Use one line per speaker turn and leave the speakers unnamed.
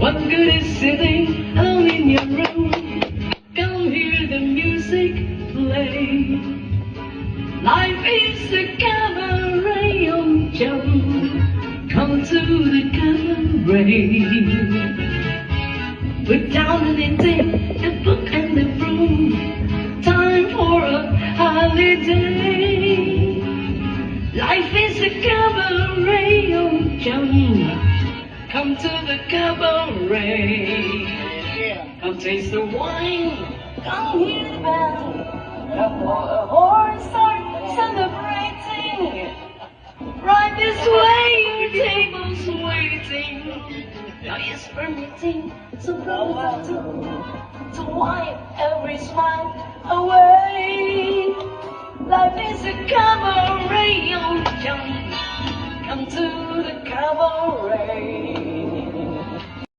What good is sitting alone in your room? Come hear the music play. Life is a cabaret, oh Joe. Come to the cabaret. Put down the knitting, the book and the broom. Time for a holiday. Life is a cabaret, oh Joe. Come to the cabaret. Come taste the wine. Come hear the band. The horns start celebrating. Right this way, your table's waiting. Now yes, permitting, so close to wipe every smile away. Life is a cabaret, oh young. Come to the cabaret.